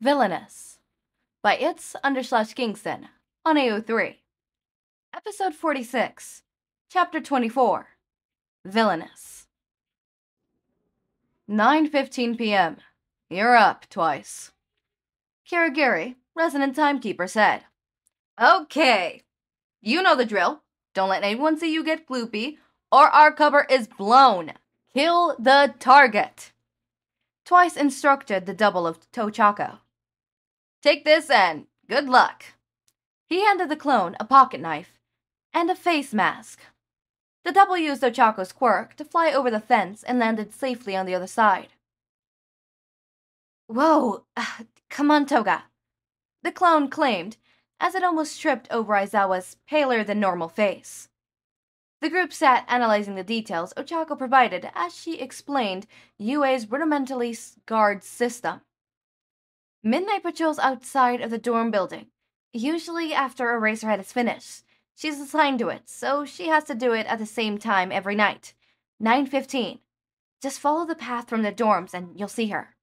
Villainous by its_Kingston on AO3. Episode 46, Chapter 24, Villainous. 9:15 p.m. You're up, Twice. Kirigiri, resident timekeeper, said. Okay, you know the drill. Don't let anyone see you get gloopy, or our cover is blown. Kill the target. Twice instructed the double of Ochako. Take this and good luck. He handed the clone a pocket knife and a face mask. The double used Ochako's quirk to fly over the fence and landed safely on the other side. Whoa, come on, Toga, the clone claimed as it almost tripped over Aizawa's paler-than-normal face. The group sat analyzing the details Ochako provided as she explained UA's rudimentally guard system. Midnight patrols outside of the dorm building. Usually after Eraserhead is finished. She's assigned to it, so she has to do it at the same time every night. 9:15. Just follow the path from the dorms and you'll see her.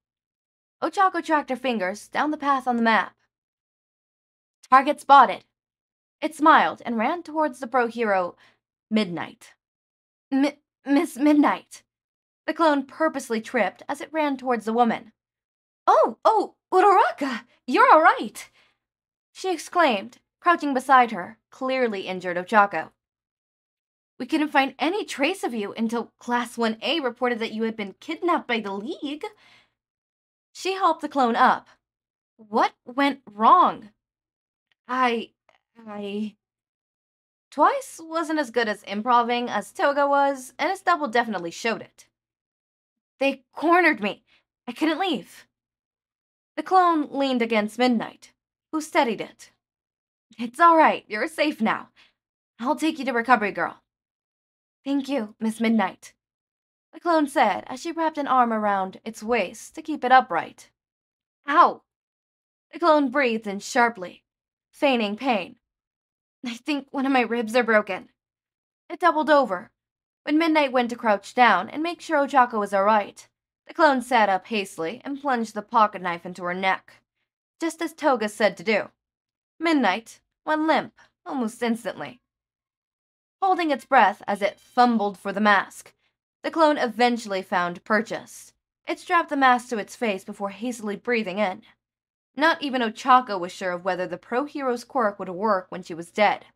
Ochako tracked her fingers down the path on the map. Target spotted. It smiled and ran towards the pro-hero, Midnight. Miss Midnight. The clone purposely tripped as it ran towards the woman. Oh, Uraraka, you're all right, she exclaimed, crouching beside her, clearly injured Ochako. We couldn't find any trace of you until Class 1A reported that you had been kidnapped by the League. She helped the clone up. What went wrong? Twice wasn't as good as improving as Toga was, and his double definitely showed it. They cornered me. I couldn't leave. The clone leaned against Midnight, who steadied it. It's all right. You're safe now. I'll take you to Recovery Girl. Thank you, Miss Midnight, the clone said as she wrapped an arm around its waist to keep it upright. Ow! The clone breathed in sharply, feigning pain. I think one of my ribs are broken. It doubled over. When Midnight went to crouch down and make sure Ochako was all right, the clone sat up hastily and plunged the pocket knife into her neck, just as Toga said to do. Midnight went limp almost instantly. Holding its breath as it fumbled for the mask, the clone eventually found purchase. It strapped the mask to its face before hastily breathing in. Not even Ochako was sure of whether the pro-hero's quirk would work when she was dead,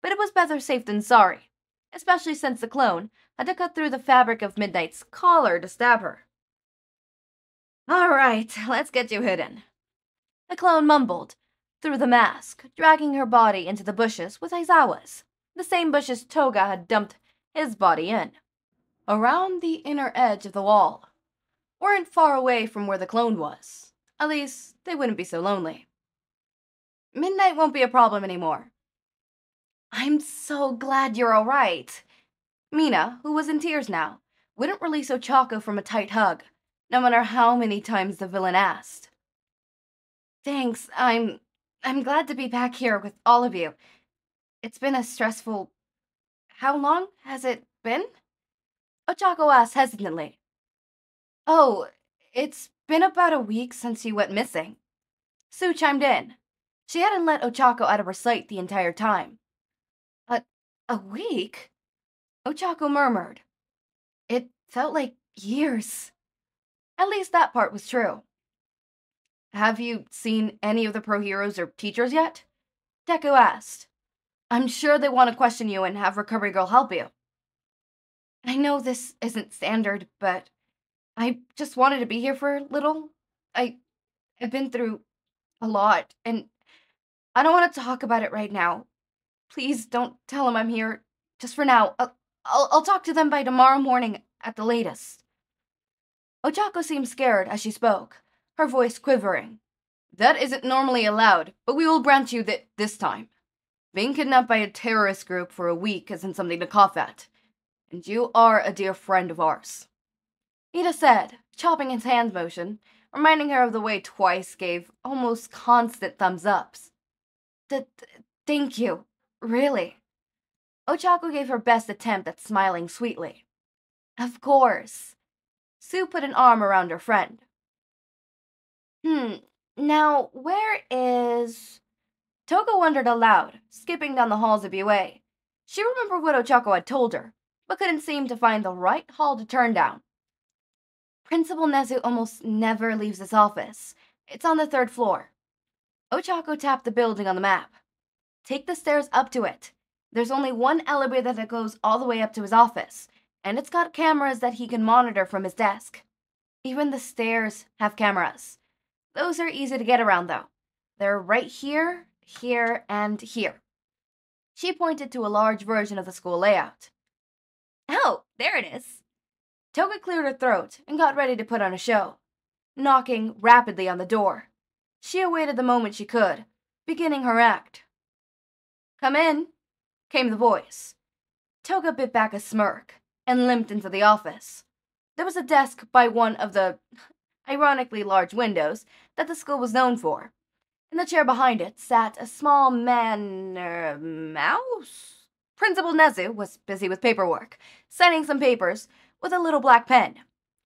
but it was better safe than sorry, especially since the clone had to cut through the fabric of Midnight's collar to stab her. All right, let's get you hidden, the clone mumbled through the mask, dragging her body into the bushes with Aizawa's, the same bushes Toga had dumped his body in. Around the inner edge of the wall, weren't far away from where the clone was. At least, they wouldn't be so lonely. Midnight won't be a problem anymore. I'm so glad you're all right. Mina, who was in tears now, wouldn't release Ochako from a tight hug, no matter how many times the villain asked. Thanks, I'm glad to be back here with all of you. It's been a stressful... How long has it been? Ochako asked hesitantly. Oh, it's been about a week since you went missing. Sue chimed in. She hadn't let Ochako out of her sight the entire time. A week? Ochako murmured. It felt like years. At least that part was true. Have you seen any of the pro-heroes or teachers yet? Deku asked. I'm sure they want to question you and have Recovery Girl help you. I know this isn't standard, but I just wanted to be here for a little. I've been through a lot, and I don't want to talk about it right now. Please don't tell them I'm here, just for now. I'll talk to them by tomorrow morning at the latest. Ochako seemed scared as she spoke, her voice quivering. That isn't normally allowed, but we will grant you that this time. Being kidnapped by a terrorist group for a week isn't something to cough at, and you are a dear friend of ours. Ida said, chopping his hand motion, reminding her of the way Twice gave almost constant thumbs-ups. Thank you, really. Ochako gave her best attempt at smiling sweetly. Of course. Sue put an arm around her friend. Now, where is... Toga wondered aloud, skipping down the halls of UA. She remembered what Ochako had told her, but couldn't seem to find the right hall to turn down. Principal Nezu almost never leaves his office. It's on the 3rd floor. Ochako tapped the building on the map. Take the stairs up to it. There's only one elevator that goes all the way up to his office, and it's got cameras that he can monitor from his desk. Even the stairs have cameras. Those are easy to get around, though. They're right here, here, and here. She pointed to a large version of the school layout. Oh, there it is. Toga cleared her throat and got ready to put on a show, knocking rapidly on the door. She awaited the moment she could, beginning her act. Come in, came the voice. Toga bit back a smirk and limped into the office. There was a desk by one of the ironically large windows that the school was known for. In the chair behind it sat a small mouse? Principal Nezu was busy with paperwork, signing some papers with a little black pen.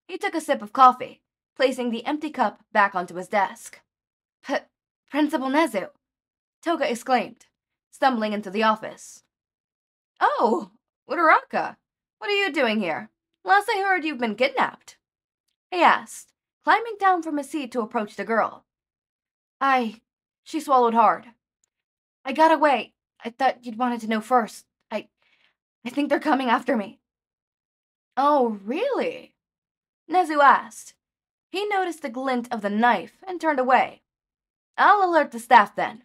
He took a sip of coffee, placing the empty cup back onto his desk. Principal Nezu, Toga exclaimed, stumbling into the office. Oh, Uraraka, what are you doing here? Last I heard, you've been kidnapped, he asked, climbing down from his seat to approach the girl. She swallowed hard. I got away. I thought you'd wanted to know first. I think they're coming after me. Oh, really? Nezu asked. He noticed the glint of the knife and turned away. I'll alert the staff then.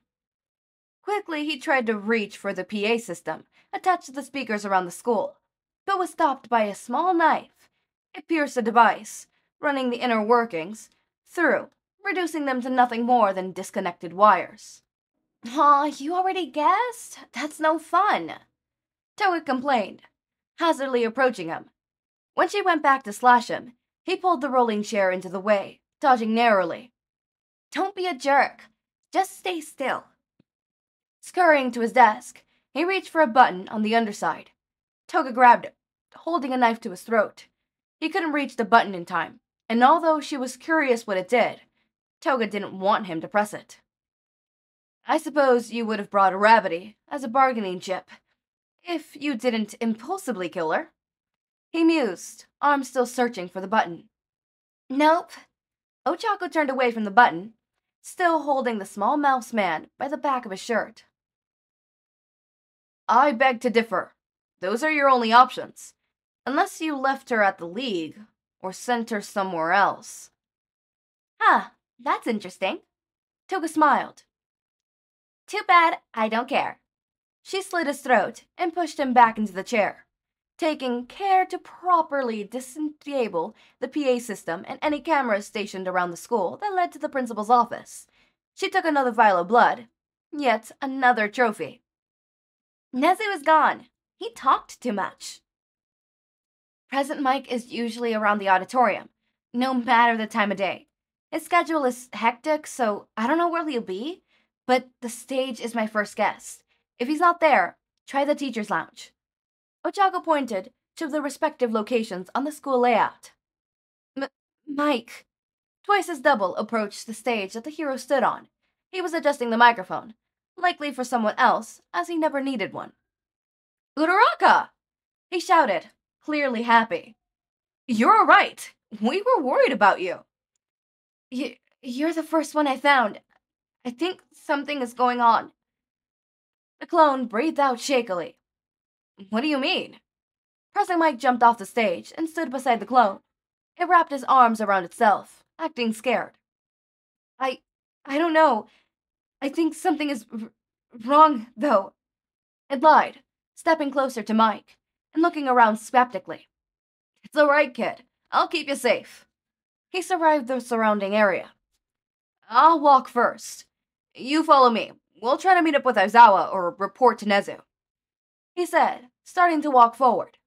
Quickly, he tried to reach for the PA system attached to the speakers around the school, but was stopped by a small knife. It pierced the device, running the inner workings through, reducing them to nothing more than disconnected wires. Aw, you already guessed? That's no fun, Toga complained, hazardly approaching him. When she went back to slash him, he pulled the rolling chair into the way, dodging narrowly. Don't be a jerk. Just stay still. Scurrying to his desk, he reached for a button on the underside. Toga grabbed it, holding a knife to his throat. He couldn't reach the button in time, and although she was curious what it did, Toga didn't want him to press it. I suppose you would have brought a Rabbity as a bargaining chip, if you didn't impulsively kill her. He mused, arms still searching for the button. Nope. Ochako turned away from the button, still holding the small mouse man by the back of his shirt. I beg to differ. Those are your only options. Unless you left her at the League, or sent her somewhere else. Huh, that's interesting. Toga smiled. Too bad, I don't care. She slit his throat and pushed him back into the chair, taking care to properly disable the PA system and any cameras stationed around the school that led to the principal's office. She took another vial of blood, yet another trophy. Nezu is gone. He talked too much. Present Mike is usually around the auditorium, no matter the time of day. His schedule is hectic, so I don't know where he'll be, but the stage is my first guess. If he's not there, try the teacher's lounge. Ochako pointed to the respective locations on the school layout. Mike. Twice as double approached the stage that the hero stood on. He was adjusting the microphone, likely for someone else, as he never needed one. Uraraka! He shouted, clearly happy. You're all right. We were worried about you. You're the first one I found. I think something is going on. The clone breathed out shakily. What do you mean? Pressing Mike jumped off the stage and stood beside the clone. It wrapped his arms around itself, acting scared. I don't know. I think something is wrong, though. It lied, stepping closer to Mike and looking around skeptically. It's all right, kid. I'll keep you safe. He surveyed the surrounding area. I'll walk first. You follow me. We'll try to meet up with Aizawa or report to Nezu, he said, starting to walk forward.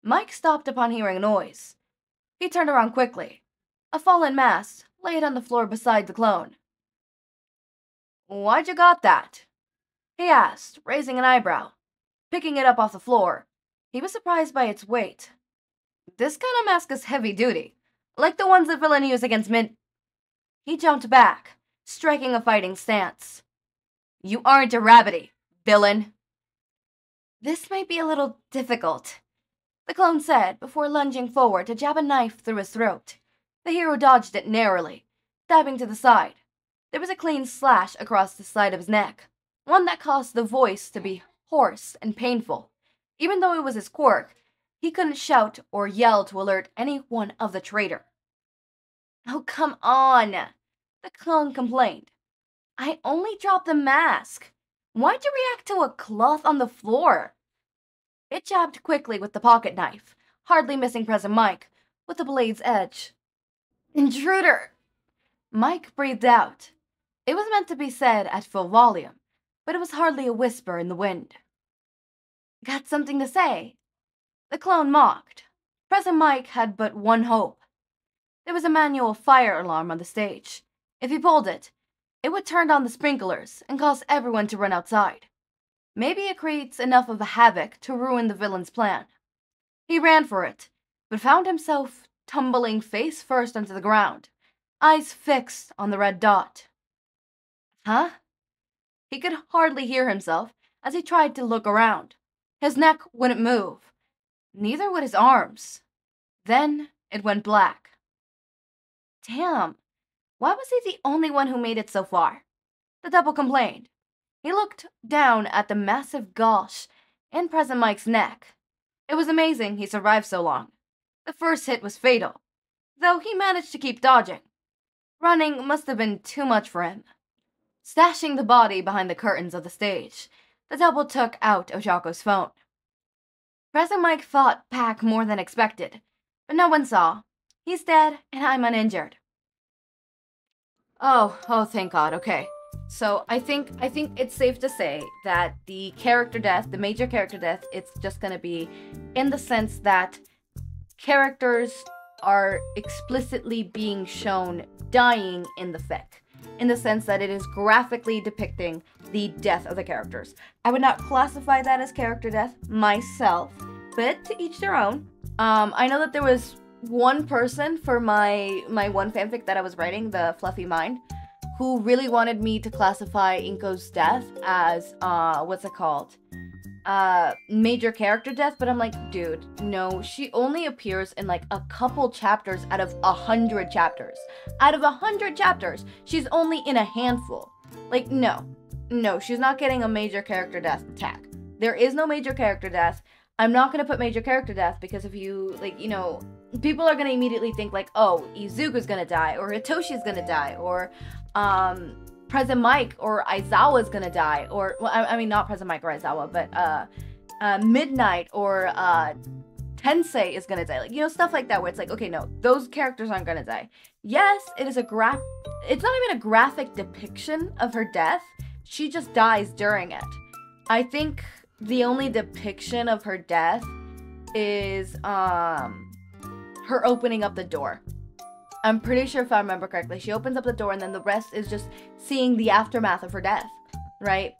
Mike stopped upon hearing a noise. He turned around quickly. A fallen mask laid on the floor beside the clone. Why'd you got that? He asked, raising an eyebrow. Picking it up off the floor, he was surprised by its weight. This kind of mask is heavy duty, like the ones that Villains use against He jumped back, striking a fighting stance. "You aren't a rabbity, villain." "This might be a little difficult," the clone said before lunging forward to jab a knife through his throat. The hero dodged it narrowly, stabbing to the side. There was a clean slash across the side of his neck, one that caused the voice to be hoarse and painful. Even though it was his quirk, he couldn't shout or yell to alert anyone of the traitor. "Oh, come on," the clone complained. "I only dropped the mask. Why'd you react to a cloth on the floor?" It jabbed quickly with the pocket knife, hardly missing President Mike with the blade's edge. "Intruder!" Mike breathed out. It was meant to be said at full volume, but it was hardly a whisper in the wind. "Got something to say?" The clone mocked. President Mike had but one hope. There was a manual fire alarm on the stage. If he pulled it, it would turn on the sprinklers and cause everyone to run outside. Maybe it creates enough of a havoc to ruin the villain's plan. He ran for it, but found himself tumbling face first onto the ground, eyes fixed on the red dot. Huh? He could hardly hear himself as he tried to look around. His neck wouldn't move. Neither would his arms. Then it went black. Damn, why was he the only one who made it so far? The double complained. He looked down at the massive gash in President Mike's neck. It was amazing he survived so long. The first hit was fatal, though he managed to keep dodging. Running must have been too much for him. Stashing the body behind the curtains of the stage, the double took out Ochako's phone. President Mike fought back more than expected, but no one saw. He's dead, and I'm uninjured. Oh, thank God, okay. So I think it's safe to say that the character death, the major character death, it's just gonna be in the sense that characters are explicitly being shown dying in the fic. In the sense that it is graphically depicting the death of the characters. I would not classify that as character death myself, but to each their own. I know that there was one person for my one fanfic that I was writing, the Fluffy Mind, who really wanted me to classify Inko's death as, what's it called? Major character death, but I'm like, dude, no, she only appears in like a couple chapters out of 100 chapters. Out of 100 chapters, she's only in a handful. Like, no, she's not getting a major character death tag. There is no major character death. I'm not gonna put major character death because if you, like, you know, people are gonna immediately think like, oh, Izuku's gonna die, or Hitoshi's gonna die, or, President Mike or Aizawa's gonna die, or, well, I mean, not President Mike or Aizawa, but, Midnight or, Tensei is gonna die. Like, you know, stuff like that where it's like, okay, no, those characters aren't gonna die. Yes, it is it's not even a graphic depiction of her death. She just dies during it. I think the only depiction of her death is, her opening up the door. I'm pretty sure if I remember correctly, she opens up the door and then the rest is just seeing the aftermath of her death, right?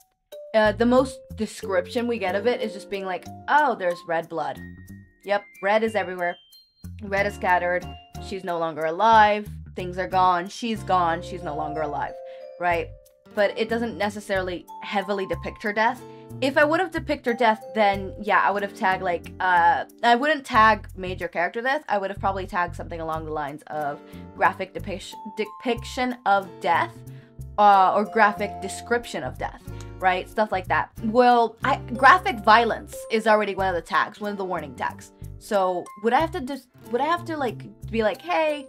The most description we get of it is just being like, oh, there's red blood. Yep, red is everywhere. Red is scattered. She's no longer alive. Things are gone. She's gone. She's no longer alive, right? But it doesn't necessarily heavily depict her death. If I would have depicted her death, then yeah, I would have tagged like, I wouldn't tag major character death. I would have probably tagged something along the lines of graphic depiction of death, or graphic description of death, right? Stuff like that. Well, graphic violence is already one of the tags, one of the warning tags. So would I have to like be like, hey,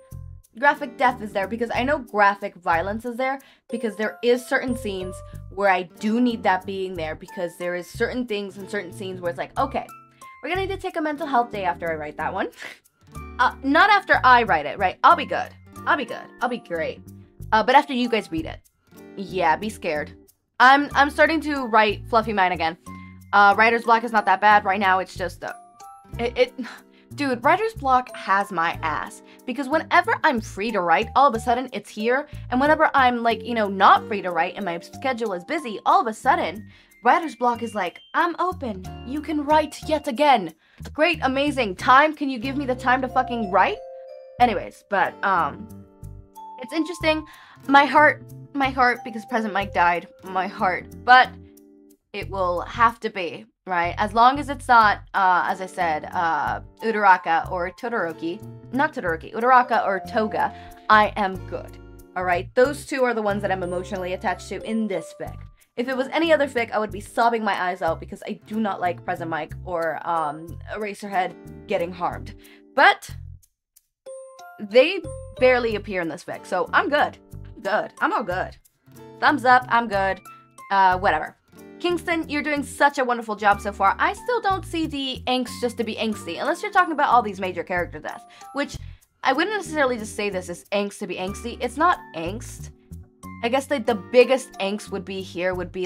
graphic death is there, because I know graphic violence is there because there is certain scenes where I do need that being there, because there is certain things and certain scenes where it's like, okay, we're gonna need to take a mental health day after I write that one. Not after I write it, right? I'll be good. I'll be great. But after you guys read it, yeah, be scared. I'm starting to write Fluffy Mind again. Writer's block is not that bad right now. It's just dude, writer's block has my ass, because whenever I'm free to write, all of a sudden it's here, and whenever I'm like, you know, not free to write and my schedule is busy, all of a sudden writer's block is like, I'm open, you can write yet again. Great, amazing, time, can you give me the time to fucking write? Anyways, but it's interesting. My heart my heart, because Present Mike died, my heart. But it will have to be, right? As long as it's not, as I said, Uraraka or Todoroki. Not Todoroki, Uraraka or Toga, I am good. Alright? Those two are the ones that I'm emotionally attached to in this fic. If it was any other fic, I would be sobbing my eyes out because I do not like Present Mike or Eraserhead getting harmed. But they barely appear in this fic, so I'm good. I'm all good. Thumbs up, I'm good. Whatever. Kingston, you're doing such a wonderful job so far. I still don't see the angst just to be angsty, unless you're talking about all these major character deaths, which I wouldn't necessarily just say this as angst to be angsty. It's not angst. I guess like the biggest angst would be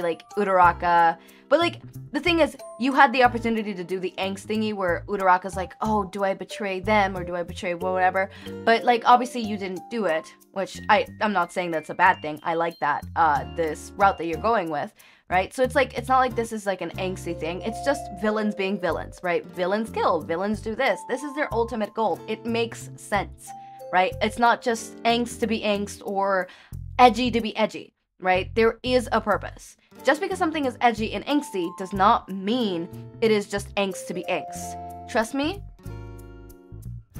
like Uraraka. But like, the thing is, you had the opportunity to do the angst thingy where Uraraka's like, oh, do I betray them or do I betray whatever? But like, obviously you didn't do it, which I'm not saying that's a bad thing. I like that, this route that you're going with, right? So it's like, it's not like this is like an angsty thing. It's just villains being villains, right? Villains kill, villains do this. This is their ultimate goal. It makes sense, right? It's not just angst to be angst or edgy to be edgy, right? There is a purpose. Just because something is edgy and angsty does not mean it is just angst to be angst. Trust me,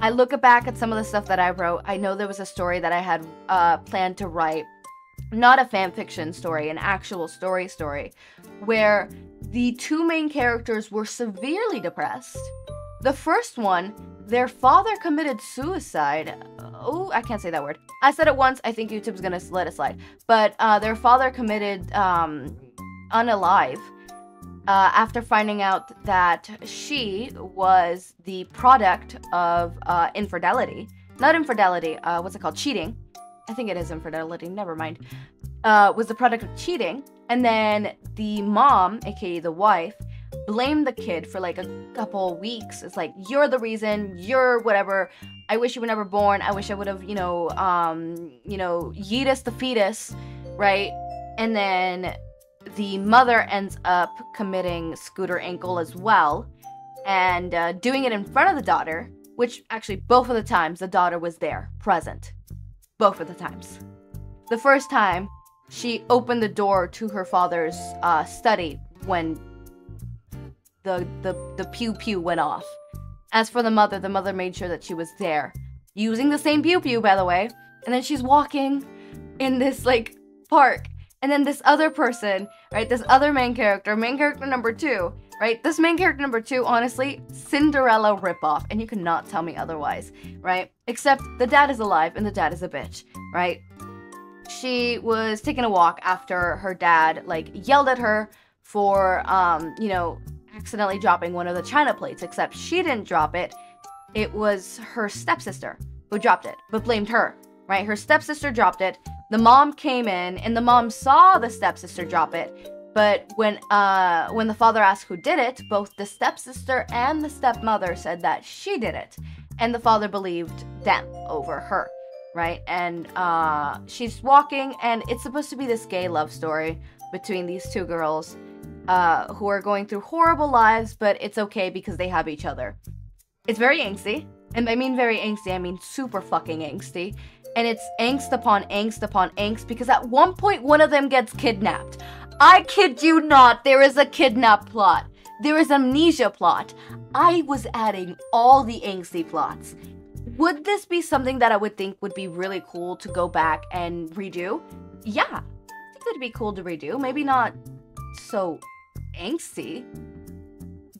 I look back at some of the stuff that I wrote. I know there was a story that I had planned to write, not a fanfiction story, an actual story, where the two main characters were severely depressed. The first one, their father committed suicide. Oh, I can't say that word. I said it once, I think YouTube's gonna let it slide. But their father committed unalive after finding out that she was the product of infidelity. Not infidelity, what's it called? Cheating. I think it is infidelity, never mind. Was the product of cheating. And then the mom, aka the wife, blamed the kid for like a couple weeks. It's like, you're the reason, you're whatever. I wish you were never born. I wish I would have, yeetus the fetus, right? And then the mother ends up committing scooter ankle as well, and doing it in front of the daughter, which actually both of the times the daughter was there, present. Both of the times. The first time, she opened the door to her father's study when the pew-pew went off. As for the mother made sure that she was there. Using the same pew-pew, by the way. And then she's walking in this, like, park. And then this other person, right, this other main character number 2, right? This main character number 2, honestly, Cinderella ripoff. And you cannot tell me otherwise, right? Except the dad is alive and the dad is a bitch, right? She was taking a walk after her dad, like, yelled at her for, accidentally dropping one of the china plates, except she didn't drop it. It was her stepsister who dropped it, but blamed her, right? Her stepsister dropped it. The mom came in, and the mom saw the stepsister drop it, but when the father asked who did it, both the stepsister and the stepmother said that she did it, and the father believed them over her, right? And she's walking, and it's supposed to be this gay love story between these two girls, who are going through horrible lives, but it's okay because they have each other. It's very angsty, and I mean very angsty, I mean super fucking angsty, and it's angst upon angst upon angst, because at one point one of them gets kidnapped. I kid you not, there is a kidnap plot. There is amnesia plot. I was adding all the angsty plots. Would this be something that I would think would be really cool to go back and redo? Yeah, I think it'd be cool to redo. Maybe not so angsty.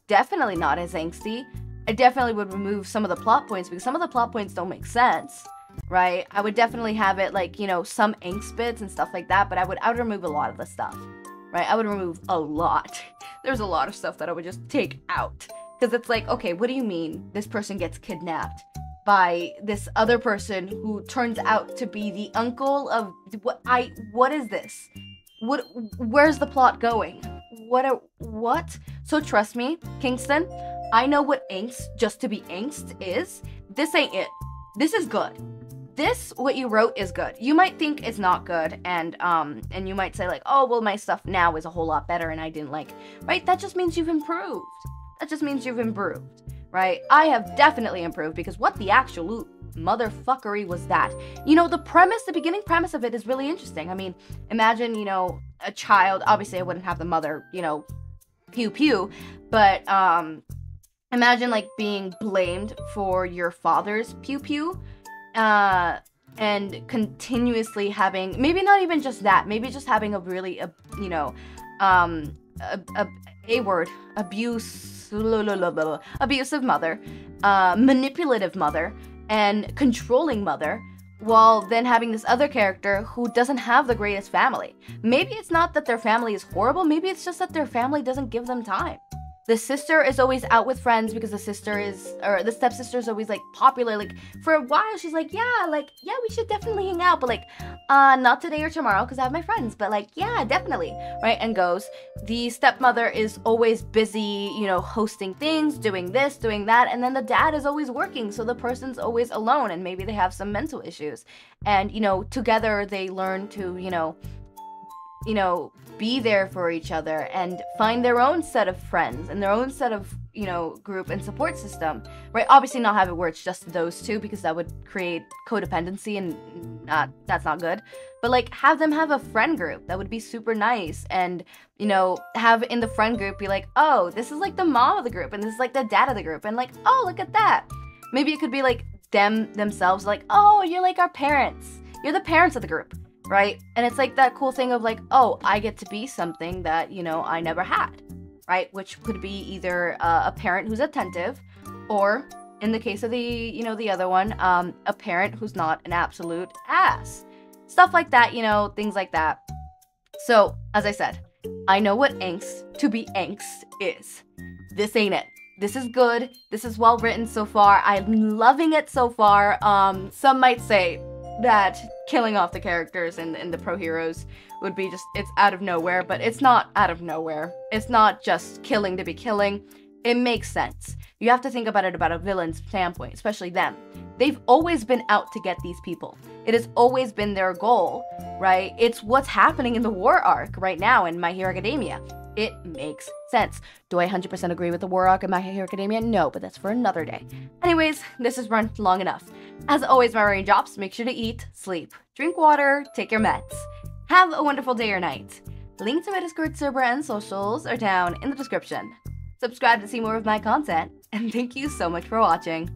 Definitely not as angsty. I definitely would remove some of the plot points because some of the plot points don't make sense, right? I would definitely have it like, some angst bits and stuff like that, but I would remove a lot of the stuff, right? I would remove a lot. There's a lot of stuff that I would just take out because it's like, okay, what do you mean this person gets kidnapped by this other person who turns out to be the uncle of what is this? Where's the plot going? What? So trust me, Kingston, I know what angst, just to be angst is. This ain't it. This is good. This, what you wrote, is good. You might think it's not good, and you might say like, oh, well, my stuff now is a whole lot better and I didn't like, right? That just means you've improved. That just means you've improved, right? I have definitely improved because what the actual motherfuckery was that? You know, the beginning premise of it is really interesting. I mean, imagine, you know, a child, obviously I wouldn't have the mother, you know, pew pew, but imagine like being blamed for your father's pew pew, and continuously having, maybe not even just that, maybe just having a really, you know, abusive mother, manipulative mother, and controlling mother, while then having this other character who doesn't have the greatest family. Maybe it's not that their family is horrible, maybe it's just that their family doesn't give them time. The sister is always out with friends because the stepsister is always like popular. Like for a while she's like, yeah, we should definitely hang out, but like, not today or tomorrow because I have my friends, but like, yeah, definitely, right? And goes. The stepmother is always busy, you know, hosting things, doing this, doing that, and then the dad is always working, so the person's always alone, and maybe they have some mental issues. And, you know, together they learn to, you know, be there for each other and find their own set of friends and their own set of, you know, group and support system, right? Obviously not have it where it's just those two because that would create codependency and that's not good. But like have them have a friend group that would be super nice, and, you know, have in the friend group be like, oh, this is like the mom of the group and this is like the dad of the group, and like, oh, look at that. Maybe it could be like themselves like, oh, you're like our parents. You're the parents of the group. Right? And it's like that cool thing of like, oh, I get to be something that, you know, I never had, right? Which could be either a parent who's attentive, or in the case of the, you know, the other one, a parent who's not an absolute ass. Stuff like that, you know, things like that. So, as I said, I know what to be angst is. This ain't it. This is good. This is well written so far. I'm loving it so far. Some might say that killing off the characters and the pro heroes would be just, it's out of nowhere, but it's not out of nowhere. It's not just killing to be killing. It makes sense. You have to think about it about a villain's standpoint, especially them. They've always been out to get these people. It has always been their goal, right? It's what's happening in the war arc right now in My Hero Academia. It makes sense. Do I 100% agree with the war arc in My Hero Academia? No, but that's for another day. Anyways, this has run long enough. As always, my raindrops, make sure to eat, sleep, drink water, take your meds. Have a wonderful day or night. Link to my Discord server and socials are down in the description. Subscribe to see more of my content, and thank you so much for watching.